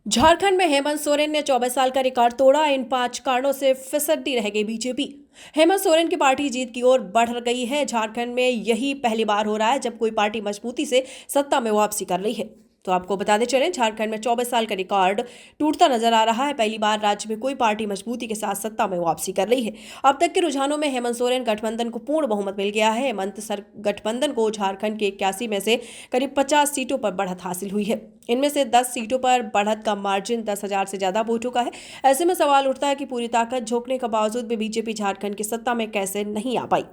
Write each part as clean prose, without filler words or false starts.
झारखंड में हेमंत सोरेन ने 24 साल का रिकॉर्ड तोड़ा। इन 5 कारणों से फिसड्डी रह गई बीजेपी। हेमंत सोरेन की पार्टी जीत की ओर बढ़ गई है। झारखंड में यही पहली बार हो रहा है जब कोई पार्टी मजबूती से सत्ता में वापसी कर रही है। तो आपको बताते चलें, झारखंड में 24 साल का रिकॉर्ड टूटता नजर आ रहा है। पहली बार राज्य में कोई पार्टी मजबूती के साथ सत्ता में वापसी कर रही है। अब तक के रुझानों में हेमंत सोरेन गठबंधन को पूर्ण बहुमत मिल गया है। हेमंत गठबंधन को झारखंड के 81 में से करीब 50 सीटों पर बढ़त हासिल हुई है। इनमें से 10 सीटों पर बढ़त का मार्जिन 10,000 से ज्यादा वोटों का है। ऐसे में सवाल उठता है कि पूरी ताकत झोंकने के बावजूद भी बीजेपी झारखंड की सत्ता में कैसे नहीं आ पाई।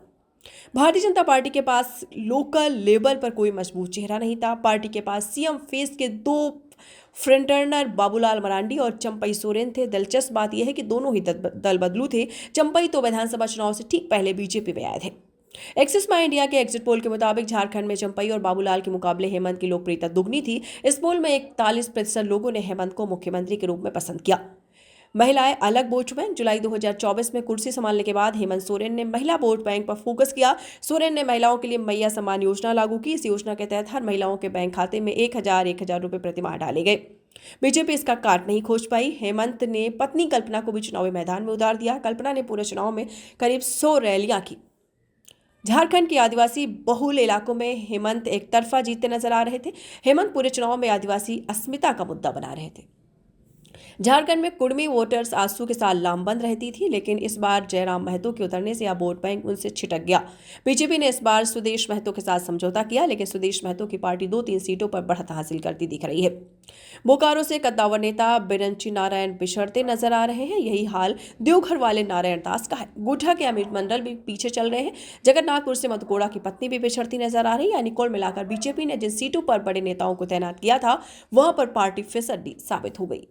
भारतीय जनता पार्टी के पास लोकल लेवल पर कोई मजबूत चेहरा नहीं था। पार्टी के पास सीएम फेस के 2 फ्रंटरनर बाबूलाल मरांडी और चंपई सोरेन थे। दिलचस्प बात यह है कि दोनों ही दल बदलू थे। चंपई तो विधानसभा चुनाव से ठीक पहले बीजेपी में आए थे। एक्सिस माई इंडिया के एग्जिट पोल के मुताबिक झारखंड में चंपई और बाबूलाल के मुकाबले हेमंत की लोकप्रियता दुगनी थी। इस पोल में 41% लोगों ने हेमंत को मुख्यमंत्री के रूप में पसंद किया। महिलाएं अलग वोट बैंक। जुलाई 2024 में कुर्सी संभालने के बाद हेमंत सोरेन ने महिला वोट बैंक पर फोकस किया। सोरेन ने महिलाओं के लिए मैया सम्मान योजना लागू की। इस योजना के तहत हर महिलाओं के बैंक खाते में 1,000 रुपए प्रति माह डाले गए। बीजेपी इसका कारण नहीं खोज पाई। हेमंत ने पत्नी कल्पना को भी चुनावी मैदान में उतार दिया। कल्पना ने पूरे चुनाव में करीब 100 रैलियां की। झारखंड के आदिवासी बहुल इलाकों में हेमंत एक तरफा जीतते नजर आ रहे थे। हेमंत पूरे चुनाव में आदिवासी अस्मिता का मुद्दा बना रहे थे। झारखंड में कुर्मी वोटर्स आंसू के साथ लामबंद रहती थी, लेकिन इस बार जयराम महतो के उतरने से यह वोट बैंक उनसे छिटक गया। बीजेपी ने इस बार सुदेश महतो के साथ समझौता किया, लेकिन सुदेश महतो की पार्टी 2-3 सीटों पर बढ़त हासिल करती दिख रही है। बोकारो से कद्दावर नेता बिरंची नारायण बिछड़ते नजर आ रहे हैं। यही हाल देवघर वाले नारायण दास का है। गोठा के अमित मंडल भी पीछे चल रहे हैं। जगन्नाथपुर से मधुकोड़ा की पत्नी भी बिछड़ती नजर आ रही है। यानी कुल मिलाकर बीजेपी ने जिन सीटों पर बड़े नेताओं को तैनात किया था, वहां पर पार्टी फिसड्डी साबित हो गई।